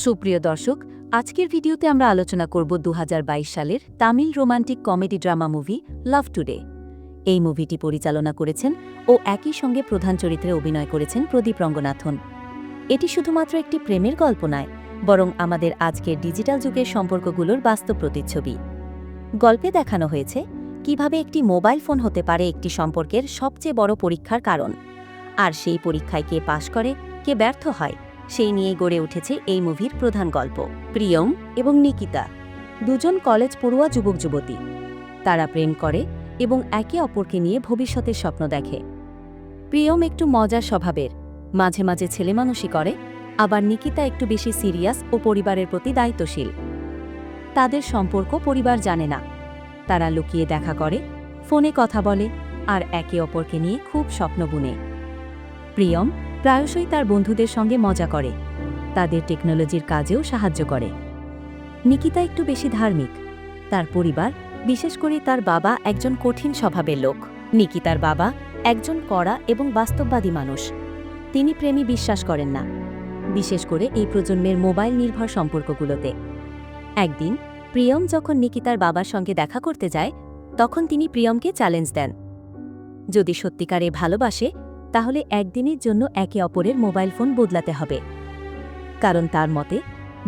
সুপ্রিয় দর্শক, আজকের ভিডিওতে আমরা আলোচনা করব 2022 সালের Tamil romantic comedy drama movie love today. এই মুভিটি পরিচালনা করেছেন ও একই সঙ্গে প্রধান চরিত্রে অভিনয় করেছেন প্রদীপ রঙ্গনাথন। এটি শুধুমাত্র একটি প্রেমের গল্প নয়, বরং আমাদের আজকের ডিজিটাল যুগের সম্পর্কগুলোর বাস্তব প্রতিচ্ছবি। গল্পে দেখানো হয়েছে কিভাবে একটি মোবাইল ফোন হতে পারে একটি সম্পর্কের সবচেয়ে বড় পরীক্ষার কারণ, আর সেই পরীক্ষায় কে পাশ করে, কে ব্যর্থ হয়, সেই নিয়ে গড়ে উঠেছে এই মুভির প্রধান গল্প। প্রিয়ম এবং নিকিতা দুজন কলেজ পড়ুয়া যুবক যুবতী। তারা প্রেম করে এবং একে অপরকে নিয়ে ভবিষ্যতের স্বপ্ন দেখে। প্রিয়ম একটু মজার স্বভাবের, মাঝে মাঝে ছেলেমানুষি করে, আবার নিকিতা একটু বেশি সিরিয়াস ও পরিবারের প্রতি দায়িত্বশীল। তাদের সম্পর্ক পরিবার জানে না। তারা লুকিয়ে দেখা করে, ফোনে কথা বলে, আর একে অপরকে নিয়ে খুব স্বপ্ন বুনে। প্রিয়ম প্রায়শই তার বন্ধুদের সঙ্গে মজা করে, তাদের টেকনোলজির কাজেও সাহায্য করে। নিকিতা একটু বেশি ধার্মিক। তার পরিবার, বিশেষ করে তার বাবা, একজন কঠিন স্বভাবের লোক। নিকিতার বাবা একজন কড়া এবং বাস্তববাদী মানুষ। তিনি প্রেমে বিশ্বাস করেন না, বিশেষ করে এই প্রজন্মের মোবাইল নির্ভর সম্পর্কগুলোতে। একদিন প্রিয়ম যখন নিকিতার বাবার সঙ্গে দেখা করতে যায়, তখন তিনি প্রিয়মকে চ্যালেঞ্জ দেন, যদি সত্যিকারে ভালোবাসে তাহলে একদিনের জন্য একে অপরের মোবাইল ফোন বদলাতে হবে। কারণ তার মতে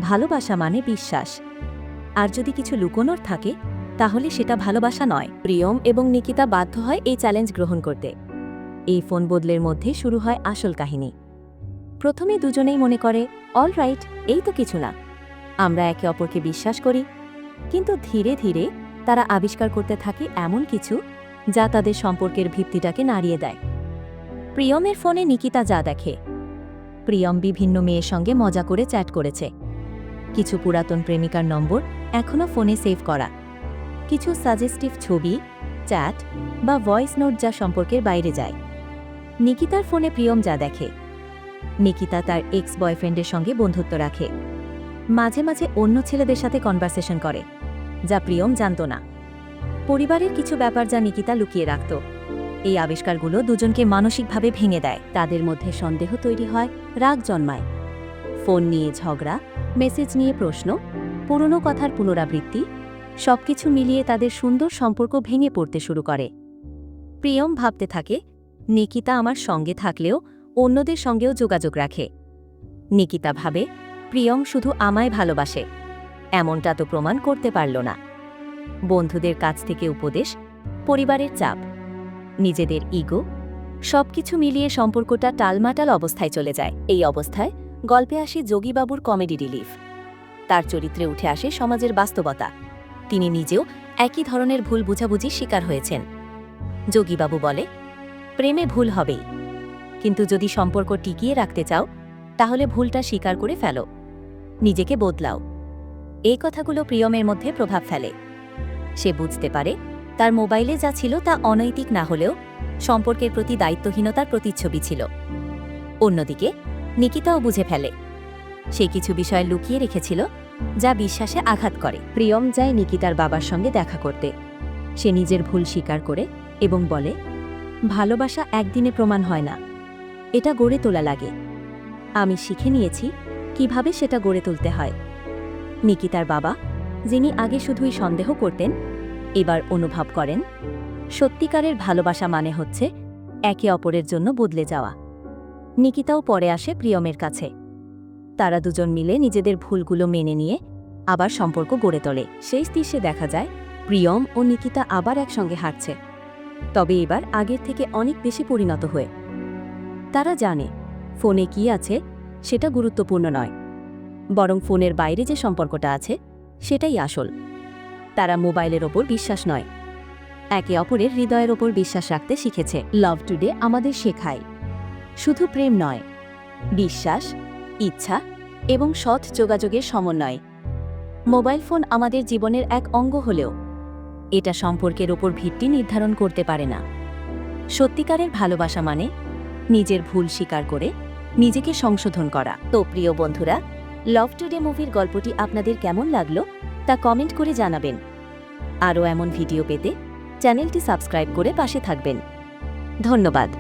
ভালোবাসা মানে বিশ্বাস, আর যদি কিছু লুকোনোর থাকে তাহলে সেটা ভালোবাসা নয়। প্রিয়ম এবং নিকিতা বাধ্য হয় এই চ্যালেঞ্জ গ্রহণ করতে। এই ফোন বদলের মধ্যে শুরু হয় আসল কাহিনী। প্রথমে দুজনেই মনে করে, অল রাইট, এই তো কিছু না, আমরা একে অপরকে বিশ্বাস করি। কিন্তু ধীরে ধীরে তারা আবিষ্কার করতে থাকে এমন কিছু যা তাদের সম্পর্কের ভিত্তিটাকে নাড়িয়ে দেয়। প্রিয়মের ফোনে নিকিতা যা দেখে, প্রিয়ম বিভিন্ন মেয়ের সঙ্গে মজা করে চ্যাট করেছে। কিছু পুরাতন প্রেমিকার নম্বর এখনও ফোনে সেভ করা, কিছু সাজেস্টিভ ছবি, চ্যাট বা ভয়েস নোট যা সম্পর্কের বাইরে যায়। নিকিতার ফোনে প্রিয়ম যা দেখে, নিকিতা তার এক্স বয়ফ্রেন্ডের সঙ্গে বন্ধুত্ব রাখে, মাঝে মাঝে অন্য ছেলেদের সাথে কনভারসেশন করে, যা প্রিয়ম জানত না। পরিবারের কিছু ব্যাপার যা নিকিতা লুকিয়ে রাখত। এই আবিষ্কারগুলো দুজনকে মানসিকভাবে ভেঙে দেয়। তাদের মধ্যে সন্দেহ তৈরি হয়, রাগ জন্মায়। ফোন নিয়ে ঝগড়া, মেসেজ নিয়ে প্রশ্ন, পুরনো কথার পুনরাবৃত্তি, সবকিছু মিলিয়ে তাদের সুন্দর সম্পর্ক ভেঙে পড়তে শুরু করে। প্রিয়ম ভাবতে থাকে, নিকিতা আমার সঙ্গে থাকলেও অন্যদের সঙ্গেও যোগাযোগ রাখে। নিকিতা ভাবে, প্রিয়ম শুধু আমায় ভালোবাসে, এমনটা তো প্রমাণ করতে পারল না। বন্ধুদের কাছ থেকে উপদেশ, পরিবারের চাপ, নিজেদের ইগো, সবকিছু মিলিয়ে সম্পর্কটা টালমাটাল অবস্থায় চলে যায়। এই অবস্থায় গল্পে আসে যোগীবাবুর কমেডি রিলিফ। তার চরিত্রে উঠে আসে সমাজের বাস্তবতা। তিনি নিজেও একই ধরনের ভুল বুঝাবুঝির শিকার হয়েছেন। যোগীবাবু বলে, প্রেমে ভুল হবেই, কিন্তু যদি সম্পর্ক টিকিয়ে রাখতে চাও তাহলে ভুলটা স্বীকার করে ফেলো, নিজেকে বদলাও। এই কথাগুলো প্রিয়মের মধ্যে প্রভাব ফেলে। সে বুঝতে পারে তার মোবাইলে যা ছিল তা অনৈতিক না হলেও সম্পর্কের প্রতি দায়িত্বহীনতার প্রতিচ্ছবি ছিল। অন্যদিকে নিকিতাও বুঝে ফেলে, সে কিছু বিষয় লুকিয়ে রেখেছিল যা বিশ্বাসে আঘাত করে। প্রিয়ম যায় নিকিতার বাবার সঙ্গে দেখা করতে। সে নিজের ভুল স্বীকার করে এবং বলে, ভালোবাসা একদিনে প্রমাণ হয় না, এটা গড়ে তোলা লাগে। আমি শিখে নিয়েছি কিভাবে সেটা গড়ে তুলতে হয়। নিকিতার বাবা, যিনি আগে শুধুই সন্দেহ করতেন, এবার অনুভব করেন সত্যিকারের ভালোবাসা মানে হচ্ছে একে অপরের জন্য বদলে যাওয়া। নিকিতাও পরে আসে প্রিয়মের কাছে। তারা দুজন মিলে নিজেদের ভুলগুলো মেনে নিয়ে আবার সম্পর্ক গড়ে তোলে। শেষ দৃশ্যে দেখা যায় প্রিয়ম ও নিকিতা আবার একসঙ্গে হাঁটছে, তবে এবার আগের থেকে অনেক বেশি পরিণত হয়ে। তারা জানে ফোনে কি আছে সেটা গুরুত্বপূর্ণ নয়, বরং ফোনের বাইরে যে সম্পর্কটা আছে সেটাই আসল। তারা মোবাইলের ওপর বিশ্বাস নয়, একে অপরের হৃদয়ের ওপর বিশ্বাস রাখতে শিখেছে। লাভ টুডে আমাদের শেখায় শুধু প্রেম নয়, বিশ্বাস, ইচ্ছা এবং সৎ যোগাযোগের সমন্বয়। মোবাইল ফোন আমাদের জীবনের এক অঙ্গ হলেও এটা সম্পর্কের ওপর ভিত্তি নির্ধারণ করতে পারে না। সত্যিকারের ভালোবাসা মানে নিজের ভুল স্বীকার করে নিজেকে সংশোধন করা। তো প্রিয় বন্ধুরা, লাভ টুডে মুভির গল্পটি আপনাদের কেমন লাগলো তা কমেন্ট করে জানাবেন। আরও এমন ভিডিও পেতে চ্যানেলটি সাবস্ক্রাইব করে পাশে থাকবেন। ধন্যবাদ।